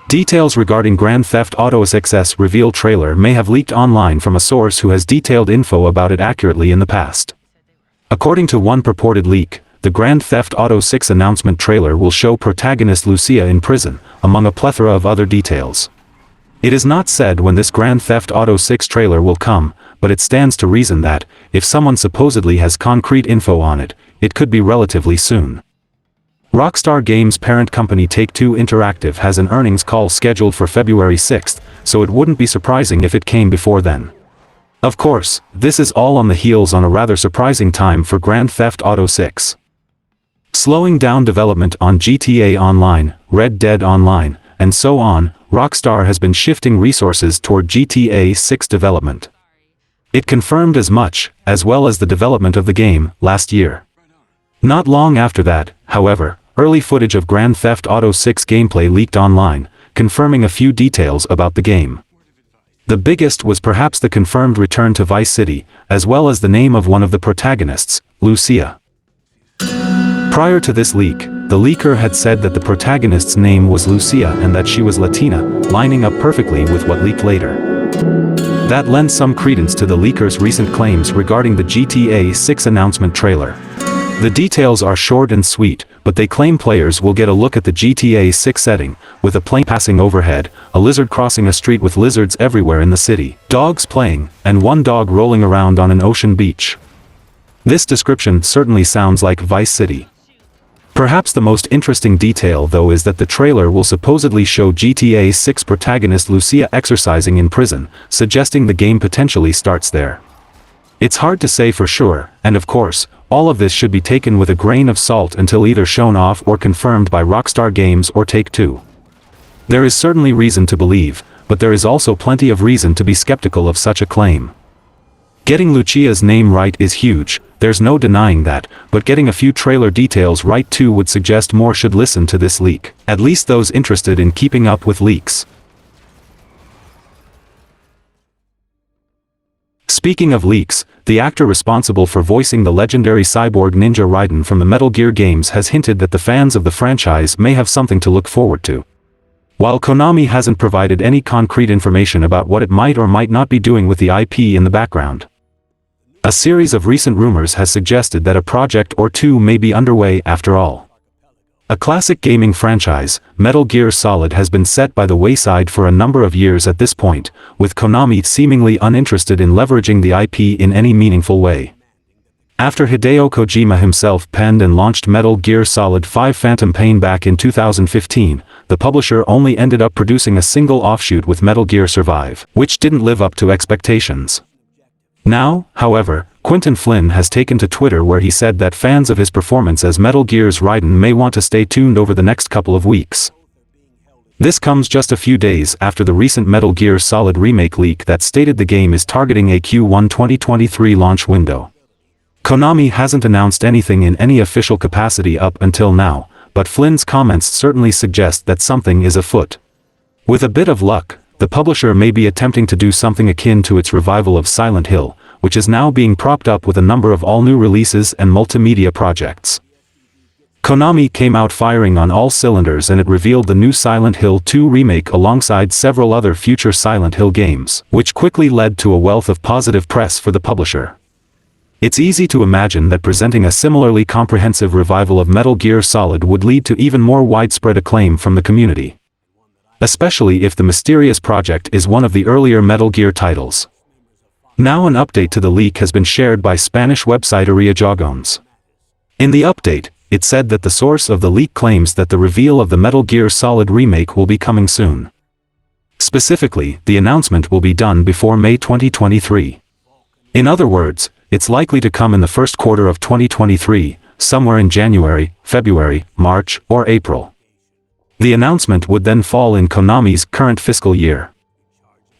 Details regarding Grand Theft Auto 6's reveal trailer may have leaked online from a source who has detailed info about it accurately in the past. According to one purported leak, the Grand Theft Auto 6 announcement trailer will show protagonist Lucia in prison, among a plethora of other details. It is not said when this Grand Theft Auto 6 trailer will come, but it stands to reason that, if someone supposedly has concrete info on it, it could be relatively soon. Rockstar Games' parent company Take-Two Interactive has an earnings call scheduled for February 6th, so it wouldn't be surprising if it came before then. Of course, this is all on the heels on a rather surprising time for Grand Theft Auto 6. Slowing down development on GTA Online, Red Dead Online, and so on, Rockstar has been shifting resources toward GTA 6 development. It confirmed as much, as well as the development of the game, last year. Not long after that, however, early footage of Grand Theft Auto 6 gameplay leaked online, confirming a few details about the game. The biggest was perhaps the confirmed return to Vice City, as well as the name of one of the protagonists, Lucia. Prior to this leak, the leaker had said that the protagonist's name was Lucia and that she was Latina, lining up perfectly with what leaked later. That lent some credence to the leaker's recent claims regarding the GTA 6 announcement trailer. The details are short and sweet, but they claim players will get a look at the GTA 6 setting, with a plane passing overhead, a lizard crossing a street with lizards everywhere in the city, dogs playing, and one dog rolling around on an ocean beach. This description certainly sounds like Vice City. Perhaps the most interesting detail though is that the trailer will supposedly show GTA 6 protagonist Lucia exercising in prison, suggesting the game potentially starts there. It's hard to say for sure, and of course, all of this should be taken with a grain of salt until either shown off or confirmed by Rockstar Games or Take-Two. There is certainly reason to believe, but there is also plenty of reason to be skeptical of such a claim. Getting Lucia's name right is huge, there's no denying that, but getting a few trailer details right too would suggest more should listen to this leak, at least those interested in keeping up with leaks. Speaking of leaks, the actor responsible for voicing the legendary cyborg Ninja Raiden from the Metal Gear games has hinted that the fans of the franchise may have something to look forward to. While Konami hasn't provided any concrete information about what it might or might not be doing with the IP in the background, a series of recent rumors has suggested that a project or two may be underway after all. A classic gaming franchise, Metal Gear Solid has been set by the wayside for a number of years at this point, with Konami seemingly uninterested in leveraging the IP in any meaningful way. After Hideo Kojima himself penned and launched Metal Gear Solid 5 Phantom Pain back in 2015, the publisher only ended up producing a single offshoot with Metal Gear Survive, which didn't live up to expectations. Now, however, Quentin Flynn has taken to Twitter where he said that fans of his performance as Metal Gear's Raiden may want to stay tuned over the next couple of weeks. This comes just a few days after the recent Metal Gear Solid remake leak that stated the game is targeting a Q1 2023 launch window. Konami hasn't announced anything in any official capacity up until now, but Flynn's comments certainly suggest that something is afoot. With a bit of luck, the publisher may be attempting to do something akin to its revival of Silent Hill, which is now being propped up with a number of all-new releases and multimedia projects. Konami came out firing on all cylinders and it revealed the new Silent Hill 2 remake alongside several other future Silent Hill games, which quickly led to a wealth of positive press for the publisher. It's easy to imagine that presenting a similarly comprehensive revival of Metal Gear Solid would lead to even more widespread acclaim from the community. Especially if the mysterious project is one of the earlier Metal Gear titles. Now an update to the leak has been shared by Spanish website Ariajogones. In the update, it said that the source of the leak claims that the reveal of the Metal Gear Solid remake will be coming soon. Specifically, the announcement will be done before May 2023. In other words, it's likely to come in the first quarter of 2023, somewhere in January, February, March, or April. The announcement would then fall in Konami's current fiscal year.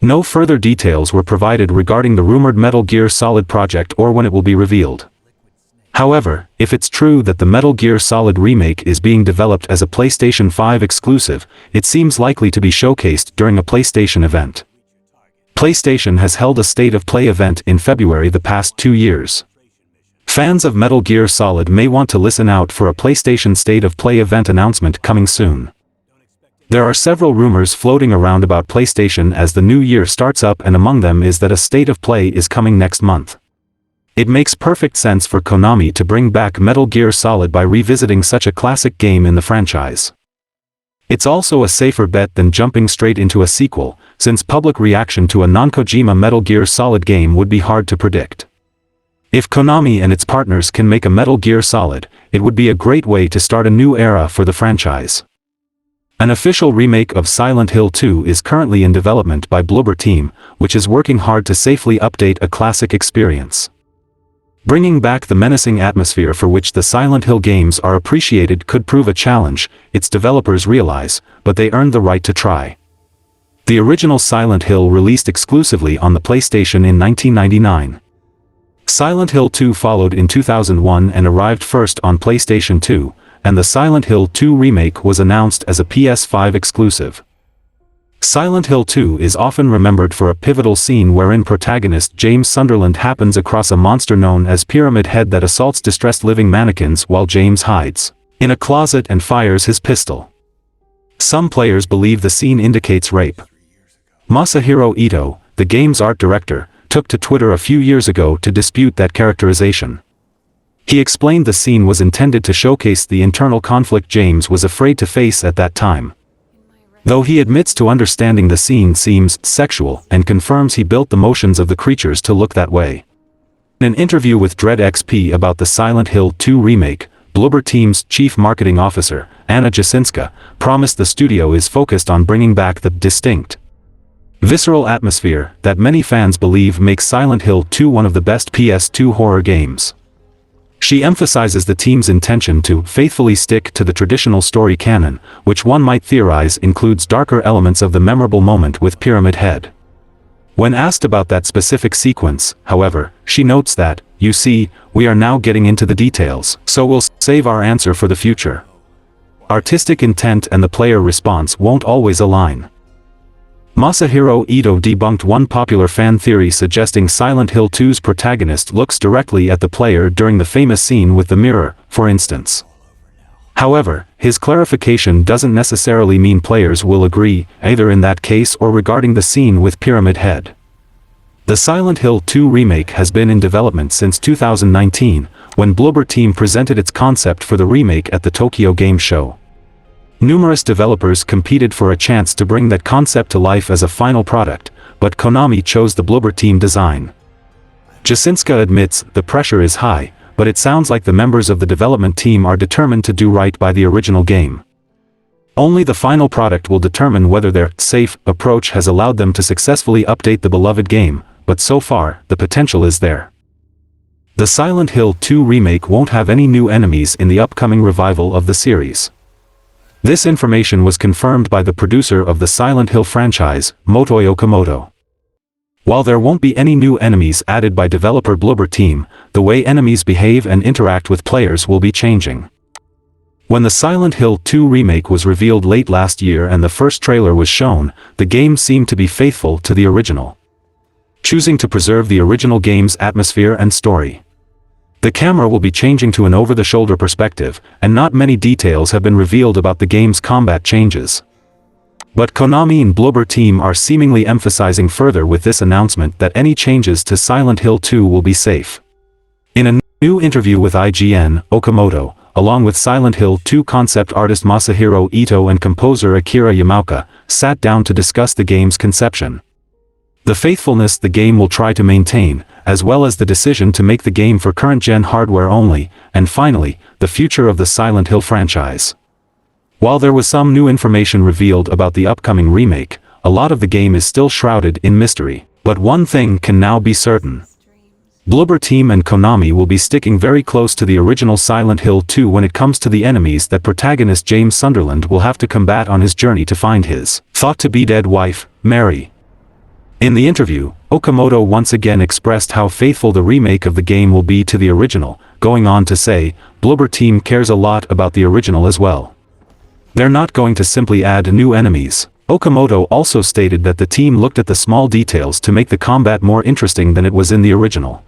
No further details were provided regarding the rumored Metal Gear Solid project or when it will be revealed. However, if it's true that the Metal Gear Solid remake is being developed as a PlayStation 5 exclusive, it seems likely to be showcased during a PlayStation event. PlayStation has held a State of Play event in February the past 2 years. Fans of Metal Gear Solid may want to listen out for a PlayStation State of Play event announcement coming soon. There are several rumors floating around about PlayStation as the new year starts up, and among them is that a State of Play is coming next month. It makes perfect sense for Konami to bring back Metal Gear Solid by revisiting such a classic game in the franchise. It's also a safer bet than jumping straight into a sequel, since public reaction to a non-Kojima Metal Gear Solid game would be hard to predict. If Konami and its partners can make a Metal Gear Solid, it would be a great way to start a new era for the franchise. An official remake of Silent Hill 2 is currently in development by Bloober Team, which is working hard to safely update a classic experience. Bringing back the menacing atmosphere for which the Silent Hill games are appreciated could prove a challenge, its developers realize, but they earned the right to try. The original Silent Hill released exclusively on the PlayStation in 1999. Silent Hill 2 followed in 2001 and arrived first on PlayStation 2, and the Silent Hill 2 remake was announced as a PS5 exclusive. Silent Hill 2 is often remembered for a pivotal scene wherein protagonist James Sunderland happens across a monster known as Pyramid Head that assaults distressed living mannequins while James hides in a closet and fires his pistol. Some players believe the scene indicates rape. Masahiro Ito, the game's art director, took to Twitter a few years ago to dispute that characterization. He explained the scene was intended to showcase the internal conflict James was afraid to face at that time. Though he admits to understanding the scene seems sexual and confirms he built the motions of the creatures to look that way. In an interview with Dread XP about the Silent Hill 2 remake, Bloober Team's chief marketing officer, Anna Jasinska, promised the studio is focused on bringing back the distinct, visceral atmosphere that many fans believe makes Silent Hill 2 one of the best PS2 horror games. She emphasizes the team's intention to faithfully stick to the traditional story canon, which one might theorize includes darker elements of the memorable moment with Pyramid Head. When asked about that specific sequence, however, she notes that, "You see, we are now getting into the details, so we'll save our answer for the future." Artistic intent and the player response won't always align. Masahiro Ito debunked one popular fan theory suggesting Silent Hill 2's protagonist looks directly at the player during the famous scene with the mirror, for instance. However, his clarification doesn't necessarily mean players will agree, either in that case or regarding the scene with Pyramid Head. The Silent Hill 2 remake has been in development since 2019, when Bloober Team presented its concept for the remake at the Tokyo Game Show. Numerous developers competed for a chance to bring that concept to life as a final product, but Konami chose the Bloober Team design. Jasinska admits the pressure is high, but it sounds like the members of the development team are determined to do right by the original game. Only the final product will determine whether their safe approach has allowed them to successfully update the beloved game, but so far, the potential is there. The Silent Hill 2 remake won't have any new enemies in the upcoming revival of the series. This information was confirmed by the producer of the Silent Hill franchise, Motoi Okamoto. While there won't be any new enemies added by developer Bloober Team, the way enemies behave and interact with players will be changing. When the Silent Hill 2 remake was revealed late last year and the first trailer was shown, the game seemed to be faithful to the original, choosing to preserve the original game's atmosphere and story. The camera will be changing to an over-the-shoulder perspective, and not many details have been revealed about the game's combat changes. But Konami and Bloober Team are seemingly emphasizing further with this announcement that any changes to Silent Hill 2 will be safe. In a new interview with IGN, Okamoto, along with Silent Hill 2 concept artist Masahiro Ito and composer Akira Yamaoka, sat down to discuss the game's conception. The faithfulness the game will try to maintain, as well as the decision to make the game for current-gen hardware only, and finally, the future of the Silent Hill franchise. While there was some new information revealed about the upcoming remake, a lot of the game is still shrouded in mystery. But one thing can now be certain. Bloober Team and Konami will be sticking very close to the original Silent Hill 2 when it comes to the enemies that protagonist James Sunderland will have to combat on his journey to find his thought-to-be-dead wife, Mary. In the interview, Okamoto once again expressed how faithful the remake of the game will be to the original, going on to say, Bloober Team cares a lot about the original as well. They're not going to simply add new enemies. Okamoto also stated that the team looked at the small details to make the combat more interesting than it was in the original.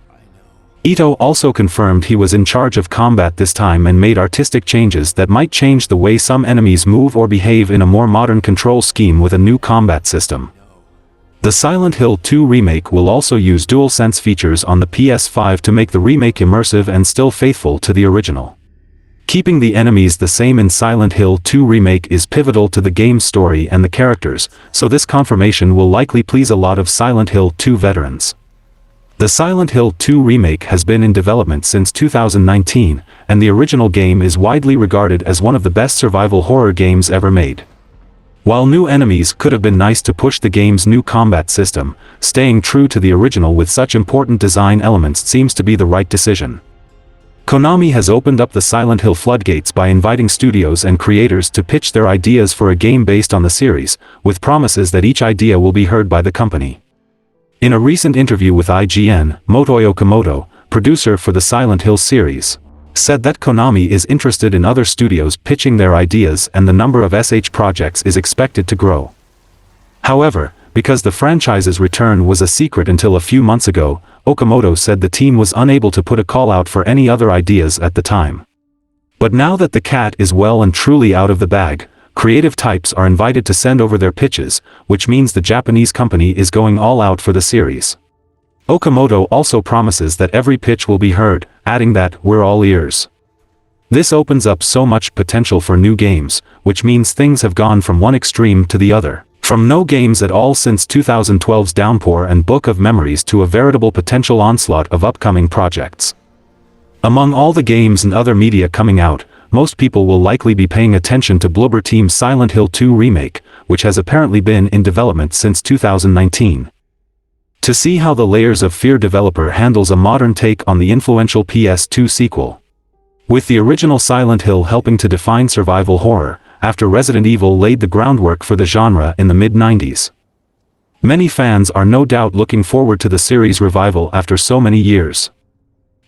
Ito also confirmed he was in charge of combat this time and made artistic changes that might change the way some enemies move or behave in a more modern control scheme with a new combat system. The Silent Hill 2 remake will also use DualSense features on the PS5 to make the remake immersive and still faithful to the original. Keeping the enemies the same in Silent Hill 2 remake is pivotal to the game's story and the characters, so this confirmation will likely please a lot of Silent Hill 2 veterans. The Silent Hill 2 remake has been in development since 2019, and the original game is widely regarded as one of the best survival horror games ever made. While new enemies could have been nice to push the game's new combat system, staying true to the original with such important design elements seems to be the right decision. Konami has opened up the Silent Hill floodgates by inviting studios and creators to pitch their ideas for a game based on the series, with promises that each idea will be heard by the company. In a recent interview with IGN, Motoi Okamoto, producer for the Silent Hill series, said that Konami is interested in other studios pitching their ideas and the number of SH projects is expected to grow. However, because the franchise's return was a secret until a few months ago, Okamoto said the team was unable to put a call out for any other ideas at the time. But now that the cat is well and truly out of the bag, creative types are invited to send over their pitches, which means the Japanese company is going all out for the series. Okamoto also promises that every pitch will be heard, adding that, "We're all ears." This opens up so much potential for new games, which means things have gone from one extreme to the other. From no games at all since 2012's Downpour and Book of Memories to a veritable potential onslaught of upcoming projects. Among all the games and other media coming out, most people will likely be paying attention to Bloober Team's Silent Hill 2 remake, which has apparently been in development since 2019. To see how the Layers of Fear developer handles a modern take on the influential PS2 sequel. With the original Silent Hill helping to define survival horror, after Resident Evil laid the groundwork for the genre in the mid-90s. Many fans are no doubt looking forward to the series' revival after so many years.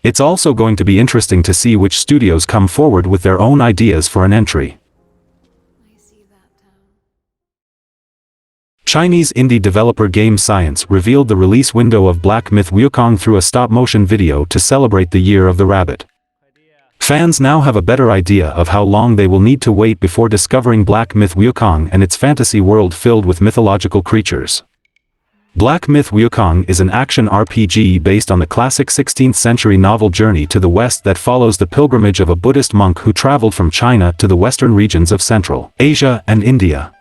It's also going to be interesting to see which studios come forward with their own ideas for an entry. Chinese indie developer Game Science revealed the release window of Black Myth Wukong through a stop-motion video to celebrate the Year of the Rabbit. Fans now have a better idea of how long they will need to wait before discovering Black Myth Wukong and its fantasy world filled with mythological creatures. Black Myth Wukong is an action RPG based on the classic 16th century novel Journey to the West that follows the pilgrimage of a Buddhist monk who traveled from China to the western regions of Central Asia and India.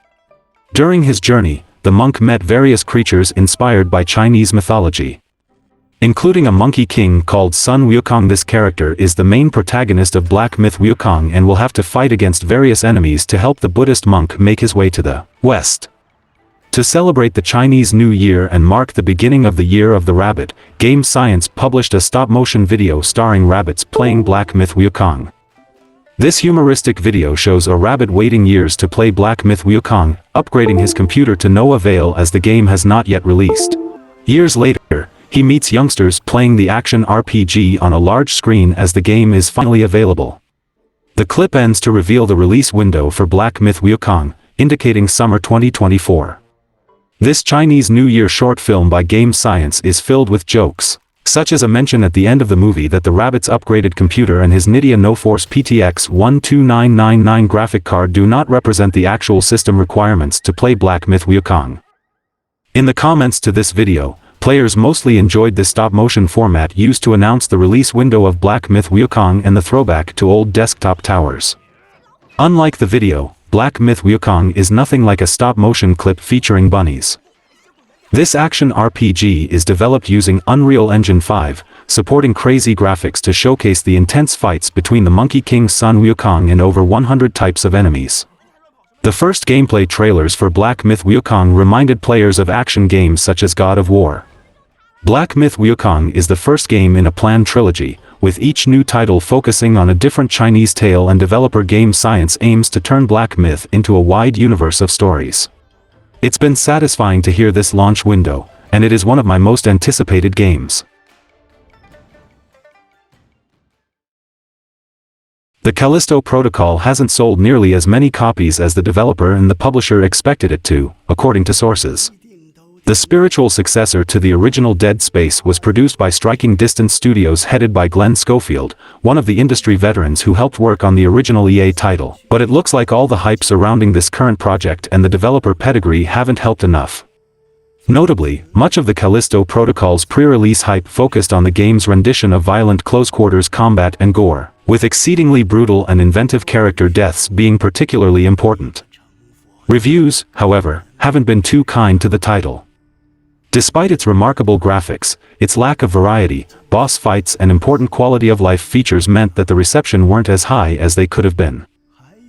During his journey, the monk met various creatures inspired by Chinese mythology, including a monkey king called Sun Wukong. This character is the main protagonist of Black Myth Wukong and will have to fight against various enemies to help the Buddhist monk make his way to the West. To celebrate the Chinese New Year and mark the beginning of the Year of the Rabbit, Game Science published a stop-motion video starring rabbits playing Black Myth Wukong. This humoristic video shows a rabbit waiting years to play Black Myth Wukong, upgrading his computer to no avail as the game has not yet released. Years later, he meets youngsters playing the action RPG on a large screen as the game is finally available. The clip ends to reveal the release window for Black Myth Wukong, indicating summer 2024. This Chinese New Year short film by Game Science is filled with jokes, such as a mention at the end of the movie that the rabbit's upgraded computer and his Nvidia NoForce PTX 12999 graphic card do not represent the actual system requirements to play Black Myth Wukong. In the comments to this video, players mostly enjoyed this stop-motion format used to announce the release window of Black Myth Wukong and the throwback to old desktop towers. Unlike the video, Black Myth Wukong is nothing like a stop-motion clip featuring bunnies. This action RPG is developed using Unreal Engine 5, supporting crazy graphics to showcase the intense fights between the Monkey King Sun Wukong and over 100 types of enemies. The first gameplay trailers for Black Myth Wukong reminded players of action games such as God of War. Black Myth Wukong is the first game in a planned trilogy, with each new title focusing on a different Chinese tale, and developer Game Science aims to turn Black Myth into a wide universe of stories. It's been satisfying to hear this launch window, and it is one of my most anticipated games. The Callisto protocol hasn't sold nearly as many copies as the developer and the publisher expected it to, according to sources. The spiritual successor to the original Dead Space was produced by Striking Distance Studios headed by Glenn Schofield, one of the industry veterans who helped work on the original EA title. But it looks like all the hype surrounding this current project and the developer pedigree haven't helped enough. Notably, much of the Callisto Protocol's pre-release hype focused on the game's rendition of violent close-quarters combat and gore, with exceedingly brutal and inventive character deaths being particularly important. Reviews, however, haven't been too kind to the title. Despite its remarkable graphics, its lack of variety, boss fights and important quality-of-life features meant that the reception weren't as high as they could have been.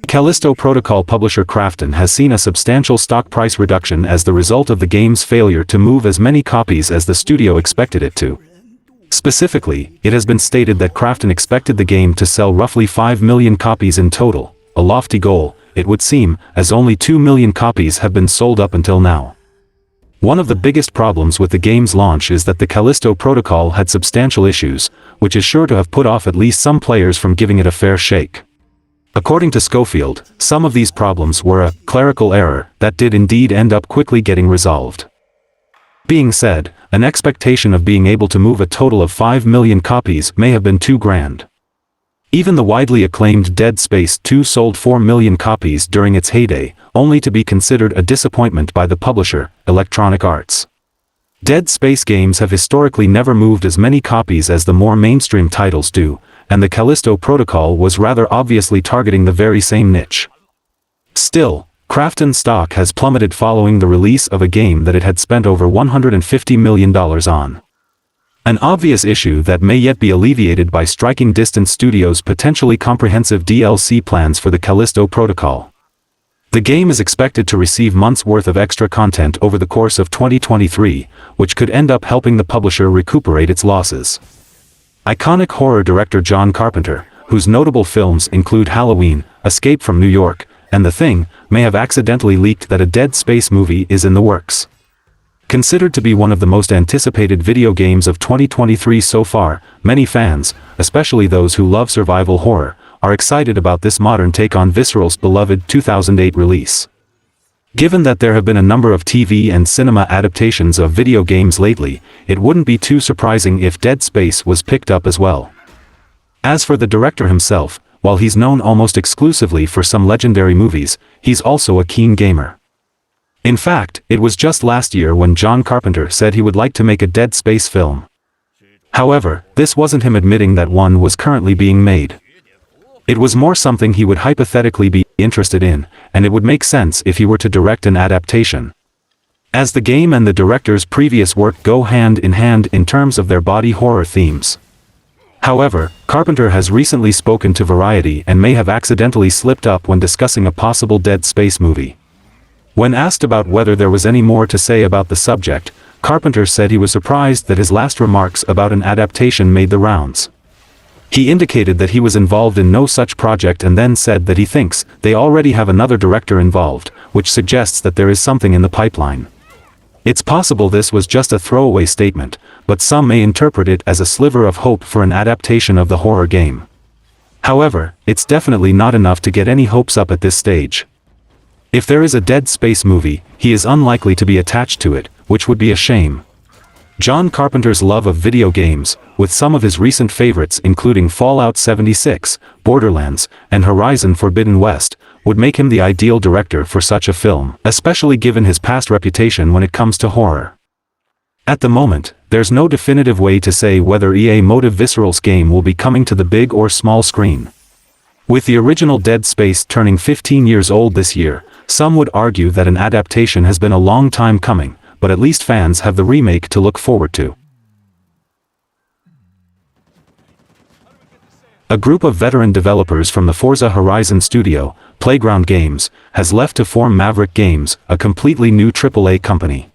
Callisto Protocol publisher Carpenter has seen a substantial stock price reduction as the result of the game's failure to move as many copies as the studio expected it to. Specifically, it has been stated that Carpenter expected the game to sell roughly 5 million copies in total, a lofty goal, it would seem, as only 2 million copies have been sold up until now. One of the biggest problems with the game's launch is that the Callisto Protocol had substantial issues, which is sure to have put off at least some players from giving it a fair shake. According to Schofield, some of these problems were a clerical error that did indeed end up quickly getting resolved. Being said, an expectation of being able to move a total of 5 million copies may have been too grand. Even the widely acclaimed Dead Space 2 sold 4 million copies during its heyday, only to be considered a disappointment by the publisher, Electronic Arts. Dead Space games have historically never moved as many copies as the more mainstream titles do, and the Callisto Protocol was rather obviously targeting the very same niche. Still, Carpenter's stock has plummeted following the release of a game that it had spent over $150 million on. An obvious issue that may yet be alleviated by Striking Distance Studios' potentially comprehensive DLC plans for the Callisto Protocol. The game is expected to receive months' worth of extra content over the course of 2023, which could end up helping the publisher recuperate its losses. Iconic horror director John Carpenter, whose notable films include Halloween, Escape from New York, and The Thing, may have accidentally leaked that a Dead Space movie is in the works. Considered to be one of the most anticipated video games of 2023 so far, many fans, especially those who love survival horror, are excited about this modern take on Visceral's beloved 2008 release. Given that there have been a number of TV and cinema adaptations of video games lately, it wouldn't be too surprising if Dead Space was picked up as well. As for the director himself, while he's known almost exclusively for some legendary movies, he's also a keen gamer. In fact, it was just last year when John Carpenter said he would like to make a Dead Space film. However, this wasn't him admitting that one was currently being made. It was more something he would hypothetically be interested in, and it would make sense if he were to direct an adaptation. As the game and the director's previous work go hand in terms of their body horror themes. However, Carpenter has recently spoken to Variety and may have accidentally slipped up when discussing a possible Dead Space movie. When asked about whether there was any more to say about the subject, Carpenter said he was surprised that his last remarks about an adaptation made the rounds. He indicated that he was involved in no such project and then said that he thinks they already have another director involved, which suggests that there is something in the pipeline. It's possible this was just a throwaway statement, but some may interpret it as a sliver of hope for an adaptation of the horror game. However, it's definitely not enough to get any hopes up at this stage. If there is a Dead Space movie, he is unlikely to be attached to it, which would be a shame. John Carpenter's love of video games, with some of his recent favorites including Fallout 76, Borderlands, and Horizon Forbidden West, would make him the ideal director for such a film, especially given his past reputation when it comes to horror. At the moment, there's no definitive way to say whether EA Motive Visceral's game will be coming to the big or small screen. With the original Dead Space turning 15 years old this year, some would argue that an adaptation has been a long time coming, but at least fans have the remake to look forward to. A group of veteran developers from the Forza Horizon studio, Playground Games, has left to form Maverick Games, a completely new AAA company.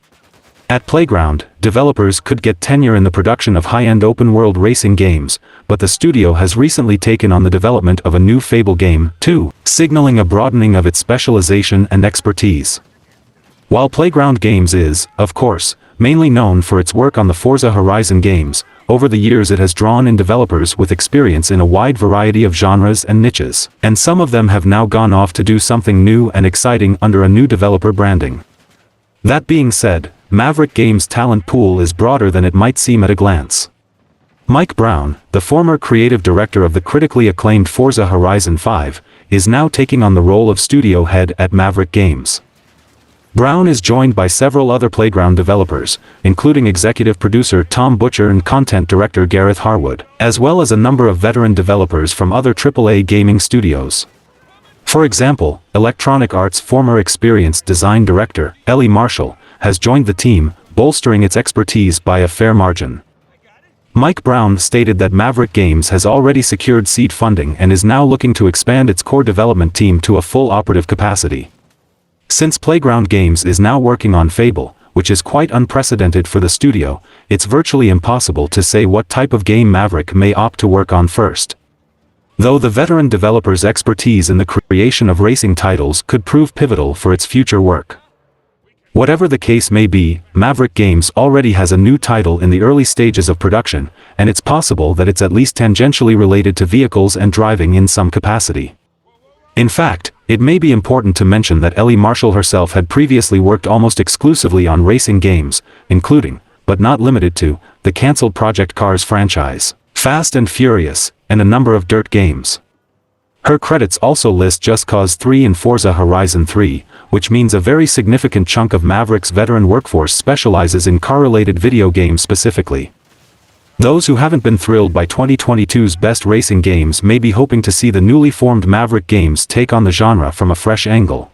At Playground, developers could get tenure in the production of high-end open-world racing games, but the studio has recently taken on the development of a new Fable game, too, signaling a broadening of its specialization and expertise. While Playground Games is, of course, mainly known for its work on the Forza Horizon games, over the years it has drawn in developers with experience in a wide variety of genres and niches, and some of them have now gone off to do something new and exciting under a new developer branding. That being said, Maverick Games' talent pool is broader than it might seem at a glance. Mike Brown, the former creative director of the critically acclaimed Forza Horizon 5, is now taking on the role of studio head at Maverick Games. Brown is joined by several other Playground developers, including executive producer Tom Butcher and content director Gareth Harwood, as well as a number of veteran developers from other AAA gaming studios. For example, Electronic Arts' former experienced design director, Ellie Marshall, has joined the team, bolstering its expertise by a fair margin. Mike Brown stated that Maverick Games has already secured seed funding and is now looking to expand its core development team to a full operative capacity. Since Playground Games is now working on Fable, which is quite unprecedented for the studio, it's virtually impossible to say what type of game Maverick may opt to work on first. Though the veteran developer's expertise in the creation of racing titles could prove pivotal for its future work. Whatever the case may be, Maverick Games already has a new title in the early stages of production, and it's possible that it's at least tangentially related to vehicles and driving in some capacity. In fact, it may be important to mention that Ellie Marshall herself had previously worked almost exclusively on racing games, including, but not limited to, the cancelled Project Cars franchise, Fast and Furious, and a number of dirt games. Her credits also list Just Cause 3 and Forza Horizon 3, which means a very significant chunk of Maverick's veteran workforce specializes in car-related video games specifically. Those who haven't been thrilled by 2022's best racing games may be hoping to see the newly formed Maverick Games take on the genre from a fresh angle.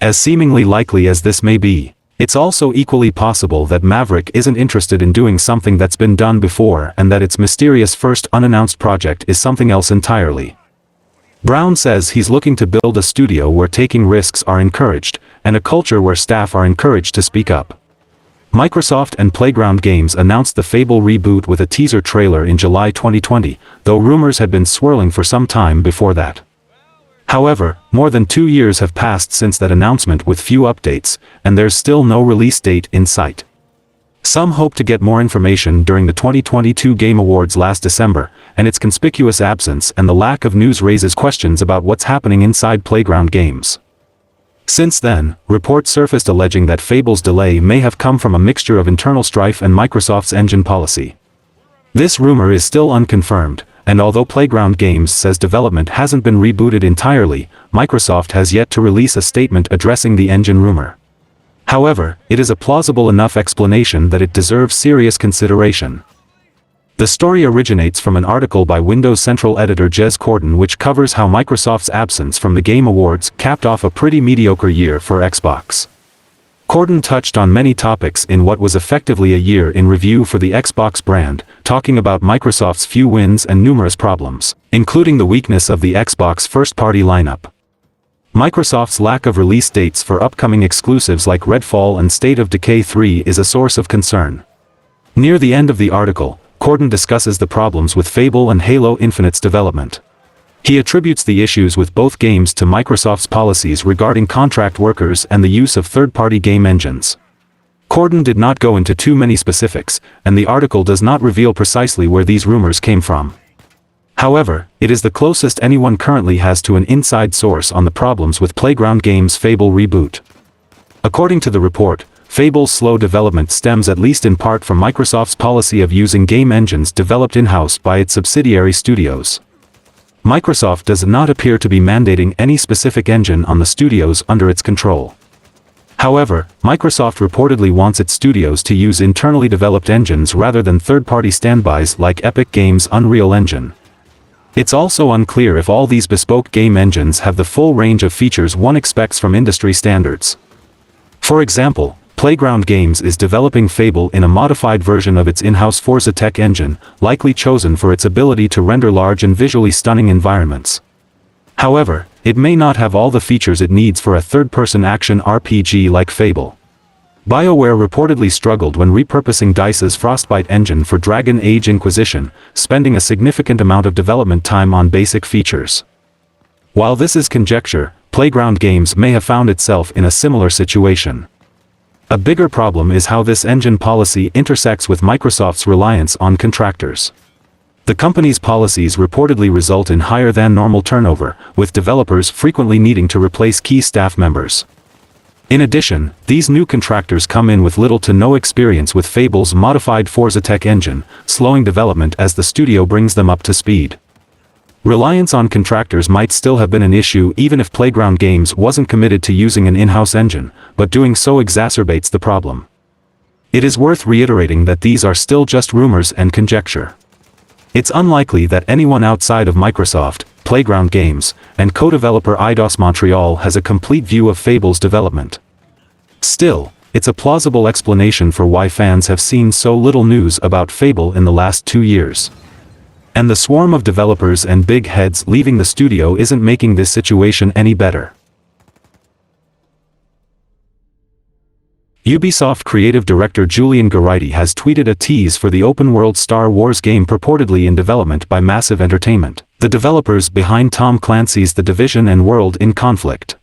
As seemingly likely as this may be, it's also equally possible that Maverick isn't interested in doing something that's been done before and that its mysterious first unannounced project is something else entirely. Brown says he's looking to build a studio where taking risks are encouraged, and a culture where staff are encouraged to speak up. Microsoft and Playground Games announced the Fable reboot with a teaser trailer in July 2020, though rumors had been swirling for some time before that. However, more than 2 years have passed since that announcement with few updates, and there's still no release date in sight. Some hope to get more information during the 2022 Game Awards last December, and its conspicuous absence and the lack of news raises questions about what's happening inside Playground Games. Since then, reports surfaced alleging that Fable's delay may have come from a mixture of internal strife and Microsoft's engine policy. This rumor is still unconfirmed, and although Playground Games says development hasn't been rebooted entirely, Microsoft has yet to release a statement addressing the engine rumor. However, it is a plausible enough explanation that it deserves serious consideration. The story originates from an article by Windows Central editor Jez Corden which covers how Microsoft's absence from the Game Awards capped off a pretty mediocre year for Xbox. Corden touched on many topics in what was effectively a year in review for the Xbox brand, talking about Microsoft's few wins and numerous problems, including the weakness of the Xbox first-party lineup. Microsoft's lack of release dates for upcoming exclusives like Redfall and State of Decay 3 is a source of concern. Near the end of the article, Corden discusses the problems with Fable and Halo Infinite's development. He attributes the issues with both games to Microsoft's policies regarding contract workers and the use of third-party game engines. Corden did not go into too many specifics, and the article does not reveal precisely where these rumors came from. However, it is the closest anyone currently has to an inside source on the problems with Playground Games' Fable reboot. According to the report, Fable's slow development stems at least in part from Microsoft's policy of using game engines developed in-house by its subsidiary studios. Microsoft does not appear to be mandating any specific engine on the studios under its control. However, Microsoft reportedly wants its studios to use internally developed engines rather than third-party standbys like Epic Games' Unreal Engine. It's also unclear if all these bespoke game engines have the full range of features one expects from industry standards. For example, Playground Games is developing Fable in a modified version of its in-house Forza Tech engine, likely chosen for its ability to render large and visually stunning environments. However, it may not have all the features it needs for a third-person action RPG like Fable. BioWare reportedly struggled when repurposing DICE's Frostbite engine for Dragon Age Inquisition, spending a significant amount of development time on basic features. While this is conjecture, Playground Games may have found itself in a similar situation. A bigger problem is how this engine policy intersects with Microsoft's reliance on contractors. The company's policies reportedly result in higher than normal turnover, with developers frequently needing to replace key staff members. In addition, these new contractors come in with little to no experience with Fable's modified Forza Tech engine, slowing development as the studio brings them up to speed. Reliance on contractors might still have been an issue even if Playground Games wasn't committed to using an in-house engine, but doing so exacerbates the problem. It is worth reiterating that these are still just rumors and conjecture. It's unlikely that anyone outside of Microsoft, Playground Games, and co-developer Eidos Montreal has a complete view of Fable's development. Still, it's a plausible explanation for why fans have seen so little news about Fable in the last 2 years. And the swarm of developers and big heads leaving the studio isn't making this situation any better. Ubisoft creative director Julian Garrity has tweeted a tease for the open-world Star Wars game purportedly in development by Massive Entertainment, the developers behind Tom Clancy's The Division and World in Conflict.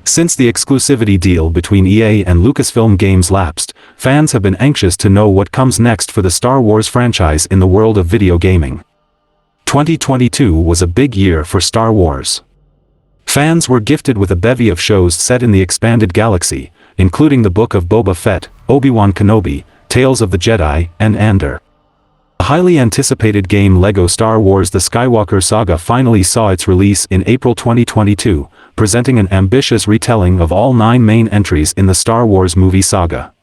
Since the exclusivity deal between EA and Lucasfilm Games lapsed, fans have been anxious to know what comes next for the Star Wars franchise in the world of video gaming. 2022 was a big year for Star Wars. Fans were gifted with a bevy of shows set in the expanded galaxy, including the Book of Boba Fett, Obi-Wan Kenobi, Tales of the Jedi, and Andor. The highly anticipated game LEGO Star Wars The Skywalker Saga finally saw its release in April 2022, presenting an ambitious retelling of all 9 main entries in the Star Wars movie saga.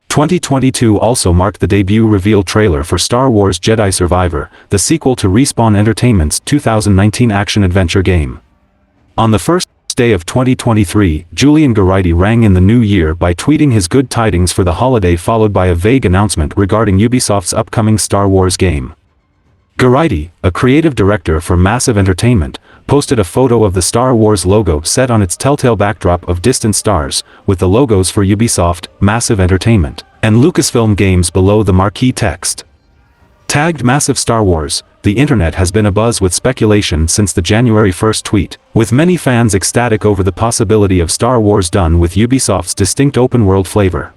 2022 also marked the debut reveal trailer for Star Wars Jedi Survivor, the sequel to Respawn Entertainment's 2019 action-adventure game. On the first day of 2023, Julian Garrity rang in the new year by tweeting his good tidings for the holiday, followed by a vague announcement regarding Ubisoft's upcoming Star Wars game. Garrity, a creative director for Massive Entertainment, posted a photo of the Star Wars logo set on its telltale backdrop of distant stars, with the logos for Ubisoft, Massive Entertainment, and Lucasfilm Games below the marquee text. Tagged Massive Star Wars, the internet has been abuzz with speculation since the January 1st tweet, with many fans ecstatic over the possibility of Star Wars done with Ubisoft's distinct open-world flavor.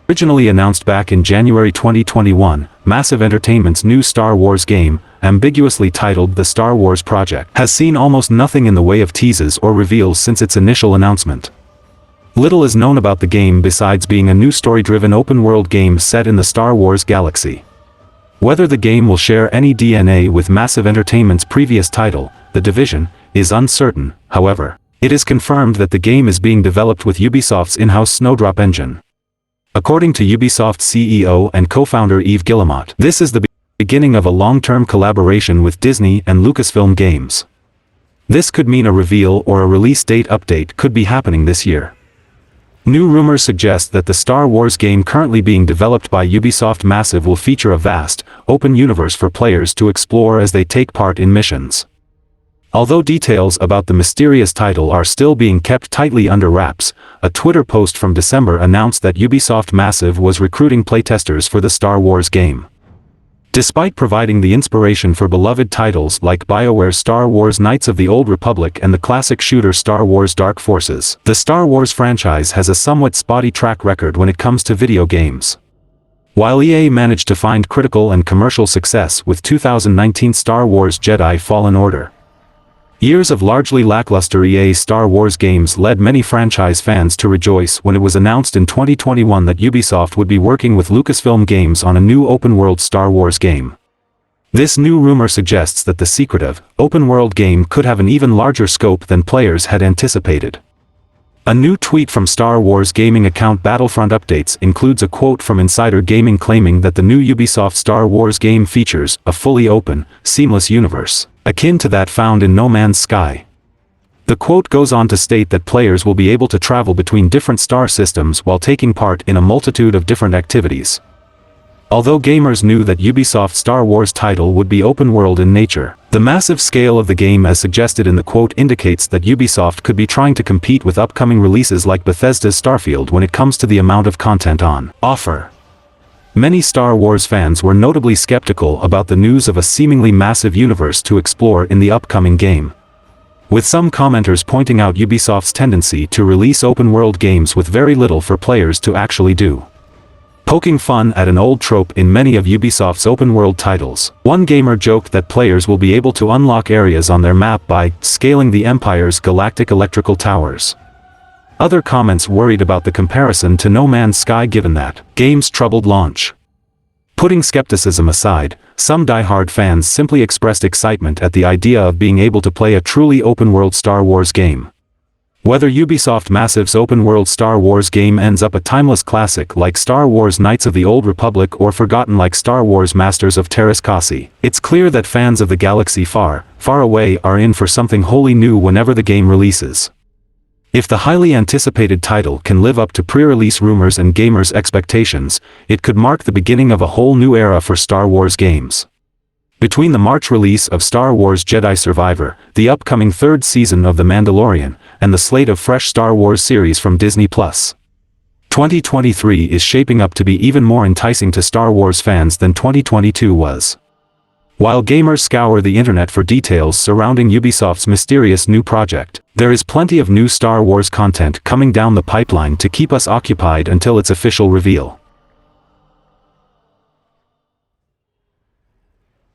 Originally announced back in January 2021, Massive Entertainment's new Star Wars game, ambiguously titled The Star Wars Project, has seen almost nothing in the way of teases or reveals since its initial announcement. Little is known about the game besides being a new story-driven open-world game set in the Star Wars galaxy. Whether the game will share any DNA with Massive Entertainment's previous title, The Division, is uncertain. However, it is confirmed that the game is being developed with Ubisoft's in-house Snowdrop engine. According to Ubisoft CEO and co-founder Yves Guillemot, this is the beginning of a long-term collaboration with Disney and Lucasfilm Games. This could mean a reveal or a release date update could be happening this year. New rumors suggest that the Star Wars game currently being developed by Ubisoft Massive will feature a vast, open universe for players to explore as they take part in missions. Although details about the mysterious title are still being kept tightly under wraps, a Twitter post from December announced that Ubisoft Massive was recruiting playtesters for the Star Wars game. Despite providing the inspiration for beloved titles like BioWare's Star Wars Knights of the Old Republic and the classic shooter Star Wars Dark Forces, the Star Wars franchise has a somewhat spotty track record when it comes to video games. While EA managed to find critical and commercial success with 2019 Star Wars Jedi Fallen Order, years of largely lackluster EA Star Wars games led many franchise fans to rejoice when it was announced in 2021 that Ubisoft would be working with Lucasfilm Games on a new open-world Star Wars game. This new rumor suggests that the secretive, open-world game could have an even larger scope than players had anticipated. A new tweet from Star Wars gaming account Battlefront Updates includes a quote from Insider Gaming claiming that the new Ubisoft Star Wars game features a fully open, seamless universe, akin to that found in No Man's Sky. The quote goes on to state that players will be able to travel between different star systems while taking part in a multitude of different activities. Although gamers knew that Ubisoft's Star Wars title would be open-world in nature, the massive scale of the game as suggested in the quote indicates that Ubisoft could be trying to compete with upcoming releases like Bethesda's Starfield when it comes to the amount of content on offer. Many Star Wars fans were notably skeptical about the news of a seemingly massive universe to explore in the upcoming game, with some commenters pointing out Ubisoft's tendency to release open-world games with very little for players to actually do, poking fun at an old trope in many of Ubisoft's open-world titles. One gamer joked that players will be able to unlock areas on their map by scaling the Empire's galactic electrical towers. Other comments worried about the comparison to No Man's Sky given that game's troubled launch. Putting skepticism aside, some die-hard fans simply expressed excitement at the idea of being able to play a truly open-world Star Wars game. Whether Ubisoft Massive's open-world Star Wars game ends up a timeless classic like Star Wars Knights of the Old Republic or forgotten like Star Wars Masters of Teräs Käsi, it's clear that fans of the galaxy far, far away are in for something wholly new whenever the game releases. If the highly anticipated title can live up to pre-release rumors and gamers' expectations, it could mark the beginning of a whole new era for Star Wars games. Between the March release of Star Wars Jedi Survivor, the upcoming third season of The Mandalorian, and the slate of fresh Star Wars series from Disney+, 2023 is shaping up to be even more enticing to Star Wars fans than 2022 was. While gamers scour the internet for details surrounding Ubisoft's mysterious new project, there is plenty of new Star Wars content coming down the pipeline to keep us occupied until its official reveal.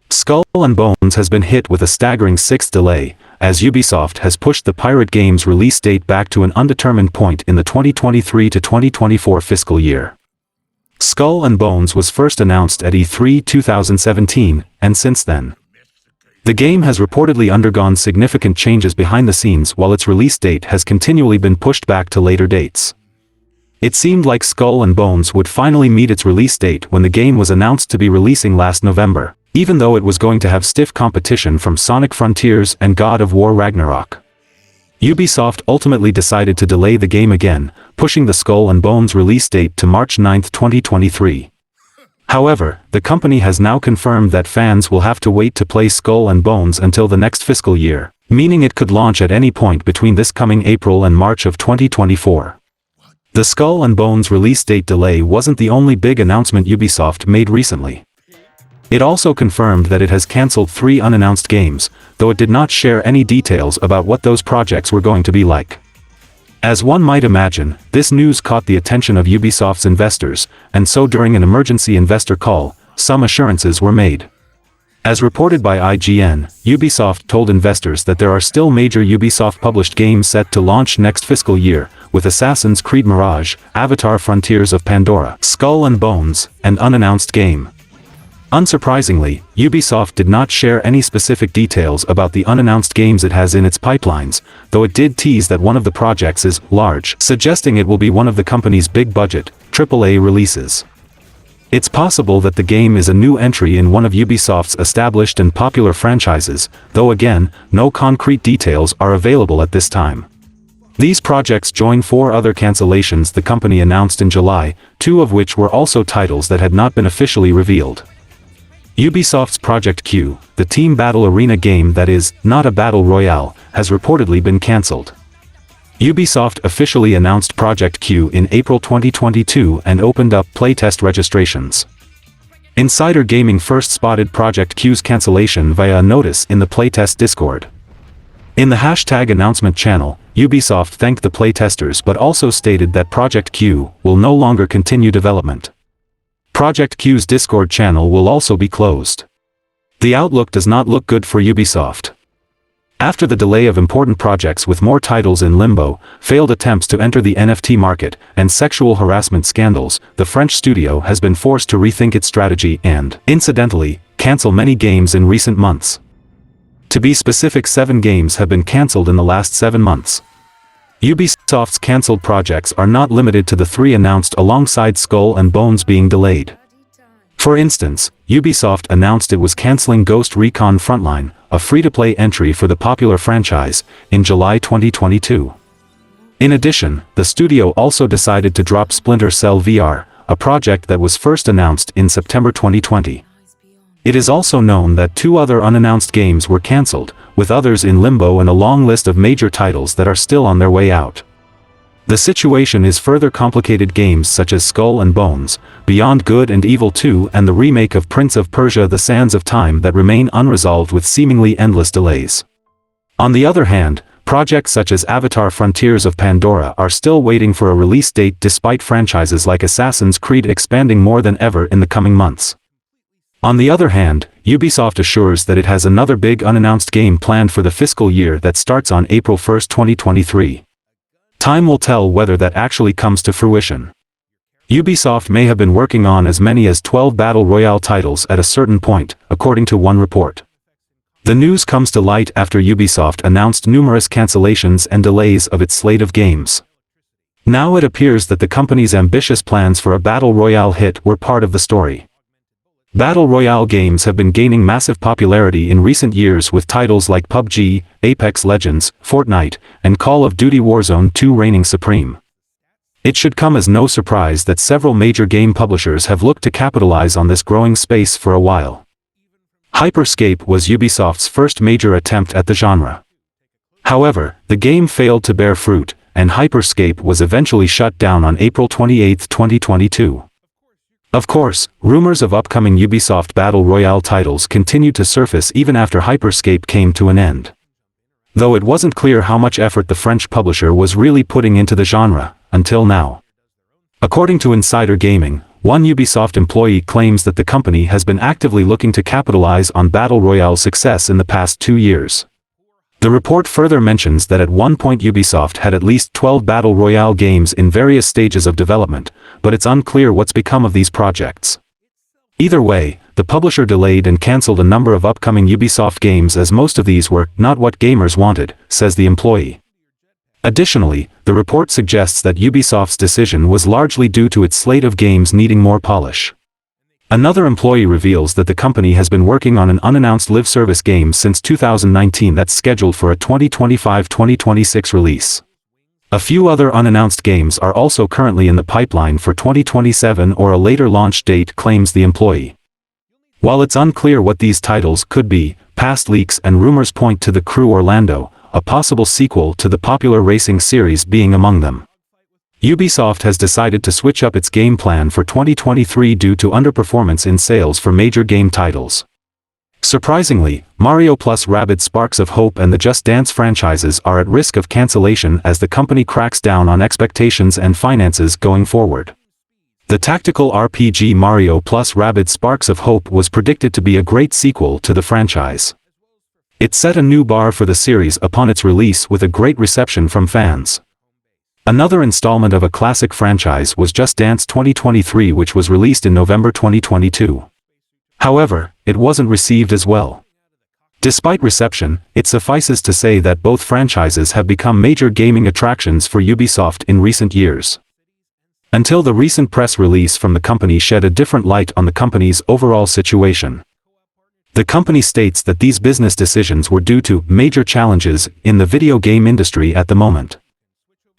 Skull and Bones has been hit with a staggering 6th delay, as Ubisoft has pushed the pirate game's release date back to an undetermined point in the 2023 to 2024 fiscal year. Skull and Bones was first announced at E3 2017, and since then, the game has reportedly undergone significant changes behind the scenes while its release date has continually been pushed back to later dates. It seemed like Skull and Bones would finally meet its release date when the game was announced to be releasing last November, even though it was going to have stiff competition from Sonic Frontiers and God of War Ragnarok. Ubisoft ultimately decided to delay the game again, pushing the Skull and Bones release date to March 9, 2023. However, the company has now confirmed that fans will have to wait to play Skull and Bones until the next fiscal year, meaning it could launch at any point between this coming April and March of 2024. The Skull and Bones release date delay wasn't the only big announcement Ubisoft made recently. It also confirmed that it has cancelled 3 unannounced games, though it did not share any details about what those projects were going to be like. As one might imagine, this news caught the attention of Ubisoft's investors, and so during an emergency investor call, some assurances were made. As reported by IGN, Ubisoft told investors that there are still major Ubisoft-published games set to launch next fiscal year, with Assassin's Creed Mirage, Avatar Frontiers of Pandora, Skull and Bones, and unannounced game. Unsurprisingly, Ubisoft did not share any specific details about the unannounced games it has in its pipelines, though it did tease that one of the projects is large, suggesting it will be one of the company's big-budget, AAA releases. It's possible that the game is a new entry in one of Ubisoft's established and popular franchises, though again, no concrete details are available at this time. These projects join 4 other cancellations the company announced in July, 2 of which were also titles that had not been officially revealed. Ubisoft's Project Q, the team battle arena game that is not a battle royale, has reportedly been cancelled. Ubisoft officially announced Project Q in April 2022 and opened up playtest registrations. Insider Gaming first spotted Project Q's cancellation via a notice in the playtest Discord. In the hashtag announcement channel, Ubisoft thanked the playtesters but also stated that Project Q will no longer continue development. Project Q's Discord channel will also be closed. The outlook does not look good for Ubisoft. After the delay of important projects with more titles in limbo, failed attempts to enter the NFT market, and sexual harassment scandals, the French studio has been forced to rethink its strategy and, incidentally, cancel many games in recent months. To be specific, 7 games have been cancelled in the last 7 months. Ubisoft's cancelled projects are not limited to the 3 announced alongside Skull and Bones being delayed. For instance, Ubisoft announced it was cancelling Ghost Recon Frontline, a free-to-play entry for the popular franchise, in July 2022. In addition, the studio also decided to drop Splinter Cell VR, a project that was first announced in September 2020. It is also known that 2 other unannounced games were cancelled, with others in limbo and a long list of major titles that are still on their way out. The situation is further complicated. Games such as Skull and Bones, Beyond Good and Evil 2 and the remake of Prince of Persia: The Sands of Time that remain unresolved with seemingly endless delays. On the other hand, projects such as Avatar Frontiers of Pandora are still waiting for a release date despite franchises like Assassin's Creed expanding more than ever in the coming months. On the other hand, Ubisoft assures that it has another big unannounced game planned for the fiscal year that starts on April 1, 2023. Time will tell whether that actually comes to fruition. Ubisoft may have been working on as many as 12 Battle Royale titles at a certain point, according to one report. The news comes to light after Ubisoft announced numerous cancellations and delays of its slate of games. Now it appears that the company's ambitious plans for a Battle Royale hit were part of the story. Battle Royale games have been gaining massive popularity in recent years with titles like PUBG, Apex Legends, Fortnite, and Call of Duty Warzone 2 reigning supreme. It should come as no surprise that several major game publishers have looked to capitalize on this growing space for a while. Hyperscape was Ubisoft's first major attempt at the genre. However, the game failed to bear fruit, and Hyperscape was eventually shut down on April 28, 2022. Of course, rumors of upcoming Ubisoft Battle Royale titles continued to surface even after Hyperscape came to an end. Though it wasn't clear how much effort the French publisher was really putting into the genre, until now. According to Insider Gaming, one Ubisoft employee claims that the company has been actively looking to capitalize on Battle Royale's success in the past 2 years. The report further mentions that at one point Ubisoft had at least 12 Battle Royale games in various stages of development, but it's unclear what's become of these projects. Either way, the publisher delayed and cancelled a number of upcoming Ubisoft games as most of these were not what gamers wanted, says the employee. Additionally, the report suggests that Ubisoft's decision was largely due to its slate of games needing more polish. Another employee reveals that the company has been working on an unannounced live service game since 2019 that's scheduled for a 2025-2026 release. A few other unannounced games are also currently in the pipeline for 2027 or a later launch date, claims the employee. While it's unclear what these titles could be, past leaks and rumors point to The Crew Orlando, a possible sequel to the popular racing series, being among them. Ubisoft has decided to switch up its game plan for 2023 due to underperformance in sales for major game titles. Surprisingly, Mario + Rabbids Sparks of Hope and the Just Dance franchises are at risk of cancellation as the company cracks down on expectations and finances going forward. The tactical RPG Mario + Rabbids Sparks of Hope was predicted to be a great sequel to the franchise. It set a new bar for the series upon its release with a great reception from fans. Another installment of a classic franchise was Just Dance 2023, which was released in November 2022. However, it wasn't received as well. Despite reception, it suffices to say that both franchises have become major gaming attractions for Ubisoft in recent years. Until the recent press release from the company shed a different light on the company's overall situation. The company states that these business decisions were due to major challenges in the video game industry at the moment.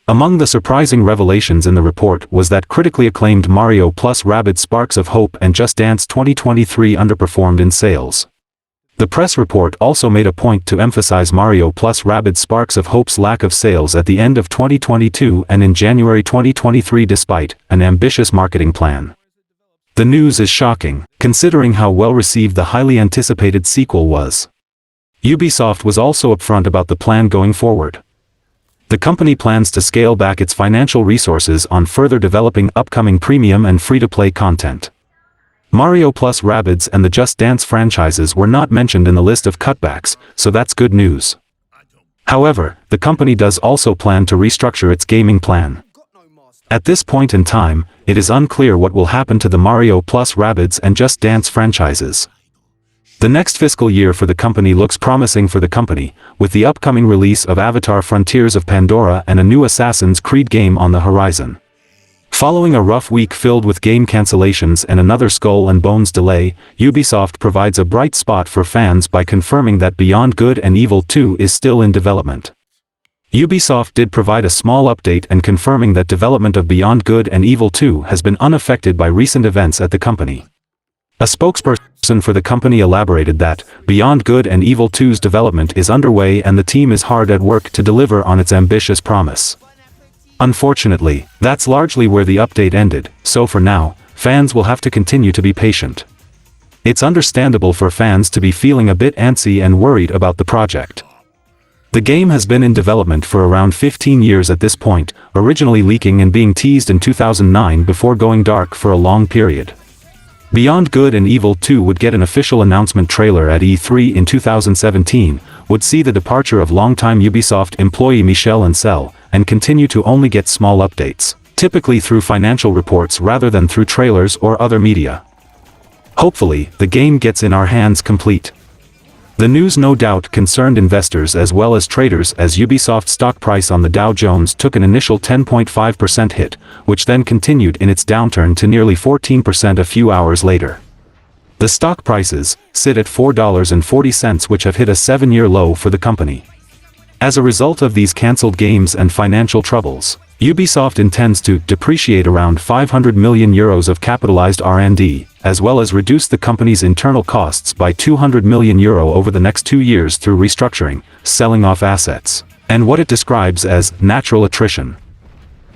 Among the surprising revelations in the report was that critically acclaimed Mario + Rabbids Sparks of Hope and Just Dance 2023 underperformed in sales. The press report also made a point to emphasize Mario + Rabbids Sparks of Hope's lack of sales at the end of 2022 and in January 2023 despite an ambitious marketing plan. The news is shocking, considering how well received the highly anticipated sequel was. Ubisoft was also upfront about the plan going forward. The company plans to scale back its financial resources on further developing upcoming premium and free-to-play content. Mario + Rabbids and the Just Dance franchises were not mentioned in the list of cutbacks, so that's good news. However, the company does also plan to restructure its gaming plan. At this point in time, it is unclear what will happen to the Mario + Rabbids and Just Dance franchises. The next fiscal year for the company looks promising for the company, with the upcoming release of Avatar: Frontiers of Pandora and a new Assassin's Creed game on the horizon. Following a rough week filled with game cancellations and another Skull and Bones delay, Ubisoft provides a bright spot for fans by confirming that Beyond Good and Evil 2 is still in development. Ubisoft did provide a small update and confirming that development of Beyond Good and Evil 2 has been unaffected by recent events at the company. A spokesperson for the company elaborated that Beyond Good and Evil 2's development is underway and the team is hard at work to deliver on its ambitious promise. Unfortunately, that's largely where the update ended, so for now, fans will have to continue to be patient. It's understandable for fans to be feeling a bit antsy and worried about the project. The game has been in development for around 15 years at this point, originally leaking and being teased in 2009 before going dark for a long period. Beyond Good and Evil 2 would get an official announcement trailer at E3 in 2017, would see the departure of longtime Ubisoft employee Michel Ancel, and continue to only get small updates, typically through financial reports rather than through trailers or other media. Hopefully, the game gets in our hands complete. The news no doubt concerned investors as well as traders, as Ubisoft's stock price on the Dow Jones took an initial 10.5% hit, which then continued in its downturn to nearly 14% a few hours later. The stock prices sit at $4.40, which have hit a 7-year low for the company. As a result of these cancelled games and financial troubles, Ubisoft intends to depreciate around €500 million of capitalized R&D, as well as reduce the company's internal costs by €200 million over the next 2 years through restructuring, selling off assets, and what it describes as natural attrition.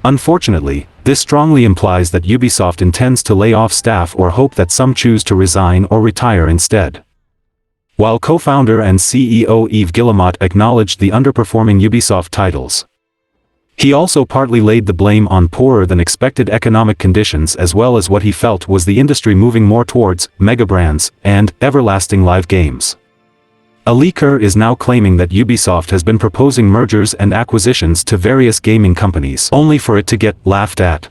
Unfortunately, this strongly implies that Ubisoft intends to lay off staff, or hope that some choose to resign or retire instead. While co-founder and CEO Yves Guillemot acknowledged the underperforming Ubisoft titles, he also partly laid the blame on poorer than expected economic conditions, as well as what he felt was the industry moving more towards mega brands and everlasting live games. A leaker is now claiming that Ubisoft has been proposing mergers and acquisitions to various gaming companies, only for it to get laughed at.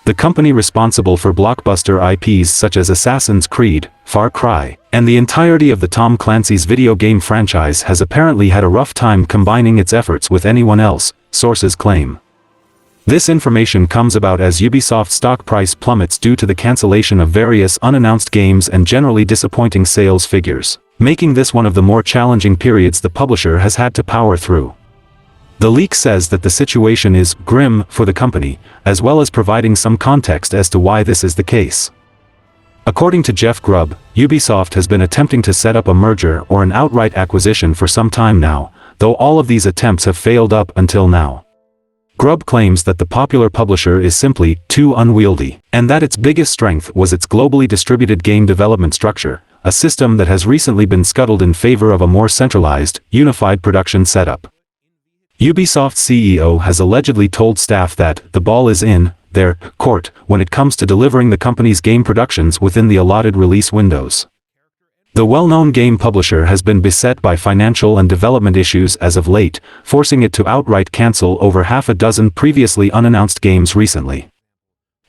The company responsible for blockbuster IPs such as Assassin's Creed, Far Cry, and the entirety of the Tom Clancy's video game franchise has apparently had a rough time combining its efforts with anyone else, sources claim. This information comes about as Ubisoft's stock price plummets due to the cancellation of various unannounced games and generally disappointing sales figures, making this one of the more challenging periods the publisher has had to power through. The leak says that the situation is grim for the company, as well as providing some context as to why this is the case. According to Jeff Grubb, Ubisoft has been attempting to set up a merger or an outright acquisition for some time now, though all of these attempts have failed up until now. Grubb claims that the popular publisher is simply too unwieldy, and that its biggest strength was its globally distributed game development structure, a system that has recently been scuttled in favor of a more centralized, unified production setup. Ubisoft's CEO has allegedly told staff that the ball is in their court when it comes to delivering the company's game productions within the allotted release windows. The well-known game publisher has been beset by financial and development issues as of late, forcing it to outright cancel over half a dozen previously unannounced games recently.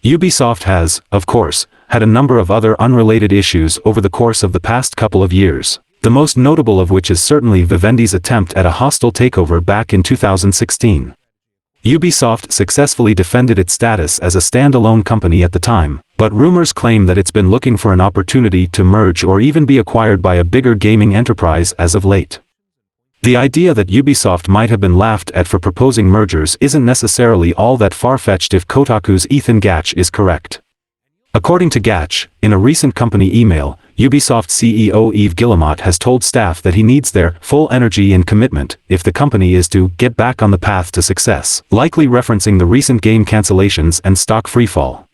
Ubisoft has, of course, had a number of other unrelated issues over the course of the past couple of years, the most notable of which is certainly Vivendi's attempt at a hostile takeover back in 2016. Ubisoft successfully defended its status as a standalone company at the time, but rumors claim that it's been looking for an opportunity to merge or even be acquired by a bigger gaming enterprise as of late. The idea that Ubisoft might have been laughed at for proposing mergers isn't necessarily all that far-fetched if Kotaku's Ethan Gach is correct. According to Gach, in a recent company email, Ubisoft CEO Yves Guillemot has told staff that he needs their full energy and commitment if the company is to get back on the path to success, likely referencing the recent game cancellations and stock freefall.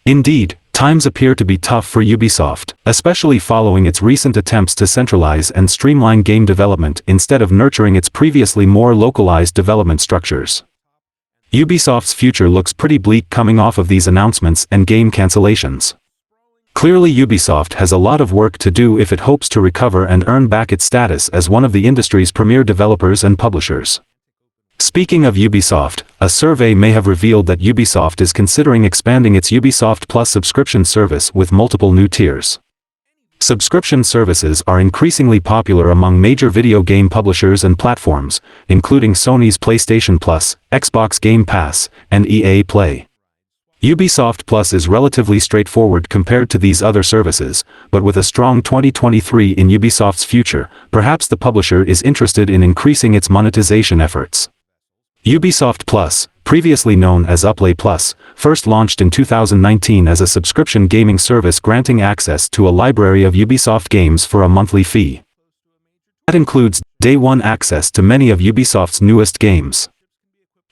Indeed, times appear to be tough for Ubisoft, especially following its recent attempts to centralize and streamline game development instead of nurturing its previously more localized development structures. Ubisoft's future looks pretty bleak coming off of these announcements and game cancellations. Clearly Ubisoft has a lot of work to do if it hopes to recover and earn back its status as one of the industry's premier developers and publishers. Speaking of Ubisoft, a survey may have revealed that Ubisoft is considering expanding its Ubisoft Plus subscription service with multiple new tiers. Subscription services are increasingly popular among major video game publishers and platforms, including Sony's PlayStation Plus, Xbox Game Pass, and EA Play. Ubisoft Plus is relatively straightforward compared to these other services, but with a strong 2023 in Ubisoft's future, perhaps the publisher is interested in increasing its monetization efforts. Ubisoft Plus, previously known as Uplay Plus, first launched in 2019 as a subscription gaming service granting access to a library of Ubisoft games for a monthly fee. That includes day one access to many of Ubisoft's newest games.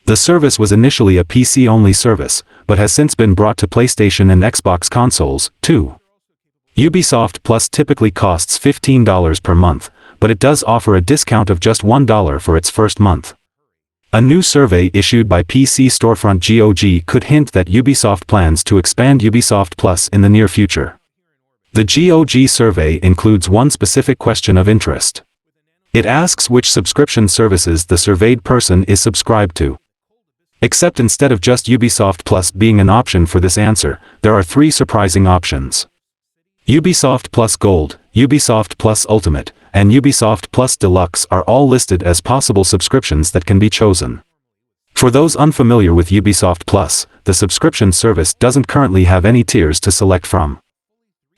The service was initially a PC-only service, but has since been brought to PlayStation and Xbox consoles, too. Ubisoft Plus typically costs $15 per month, but it does offer a discount of just $1 for its first month. A new survey issued by PC storefront GOG could hint that Ubisoft plans to expand Ubisoft Plus in the near future. The GOG survey includes one specific question of interest. It asks which subscription services the surveyed person is subscribed to. Except instead of just Ubisoft Plus being an option for this answer, there are 3 surprising options. Ubisoft Plus Gold, Ubisoft Plus Ultimate, and Ubisoft Plus Deluxe are all listed as possible subscriptions that can be chosen. For those unfamiliar with Ubisoft Plus, the subscription service doesn't currently have any tiers to select from.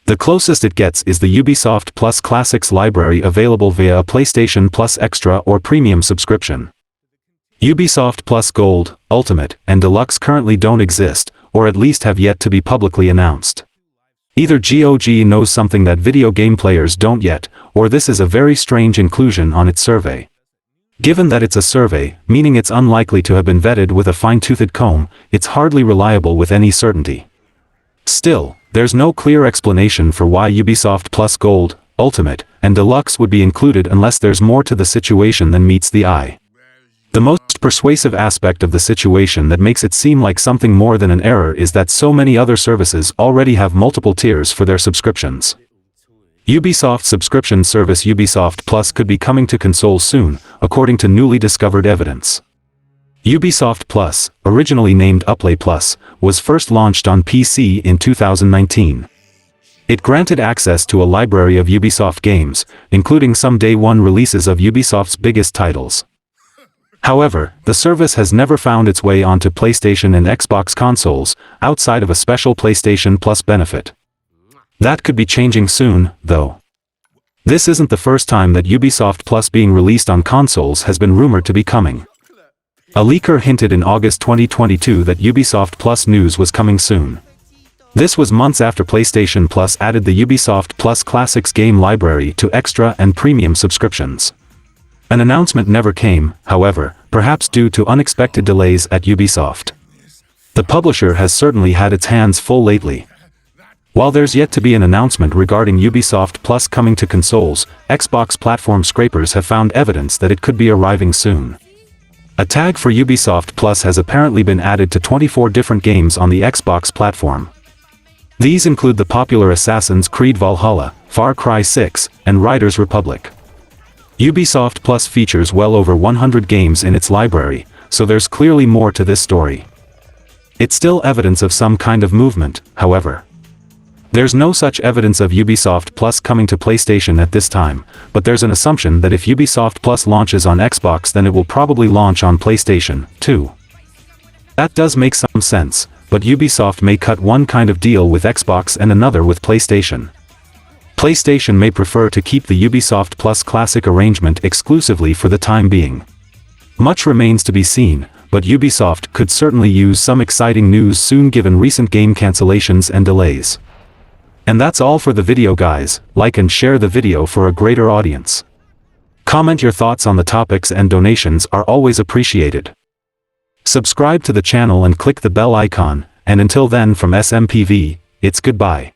The closest it gets is the Ubisoft Plus Classics library available via a PlayStation Plus Extra or Premium subscription. Ubisoft Plus Gold, Ultimate, and Deluxe currently don't exist, or at least have yet to be publicly announced. Either GOG knows something that video game players don't yet, or this is a very strange inclusion on its survey. Given that it's a survey, meaning it's unlikely to have been vetted with a fine-toothed comb, it's hardly reliable with any certainty. Still, there's no clear explanation for why Ubisoft Plus Gold, Ultimate, and Deluxe would be included unless there's more to the situation than meets the eye. The most persuasive aspect of the situation that makes it seem like something more than an error is that so many other services already have multiple tiers for their subscriptions. Ubisoft's subscription service Ubisoft Plus could be coming to consoles soon, according to newly discovered evidence. Ubisoft Plus, originally named Uplay Plus, was first launched on PC in 2019. It granted access to a library of Ubisoft games, including some day-one releases of Ubisoft's biggest titles. However, the service has never found its way onto PlayStation and Xbox consoles, outside of a special PlayStation Plus benefit. That could be changing soon, though. This isn't the first time that Ubisoft Plus being released on consoles has been rumored to be coming. A leaker hinted in August 2022 that Ubisoft Plus news was coming soon. This was months after PlayStation Plus added the Ubisoft Plus Classics game library to Extra and Premium subscriptions. An announcement never came, however, perhaps due to unexpected delays at Ubisoft. The publisher has certainly had its hands full lately. While there's yet to be an announcement regarding Ubisoft Plus coming to consoles, Xbox platform scrapers have found evidence that it could be arriving soon. A tag for Ubisoft Plus has apparently been added to 24 different games on the Xbox platform. These include the popular Assassin's Creed Valhalla, Far Cry 6, and Riders Republic. Ubisoft Plus features well over 100 games in its library, so there's clearly more to this story. It's still evidence of some kind of movement, however. There's no such evidence of Ubisoft Plus coming to PlayStation at this time, but there's an assumption that if Ubisoft Plus launches on Xbox then it will probably launch on PlayStation, too. That does make some sense, but Ubisoft may cut one kind of deal with Xbox and another with PlayStation. PlayStation may prefer to keep the Ubisoft Plus Classic arrangement exclusively for the time being. Much remains to be seen, but Ubisoft could certainly use some exciting news soon given recent game cancellations and delays. And that's all for the video guys. Like and share the video for a greater audience. Comment your thoughts on the topics and donations are always appreciated. Subscribe to the channel and click the bell icon, and until then from SMPV, it's goodbye.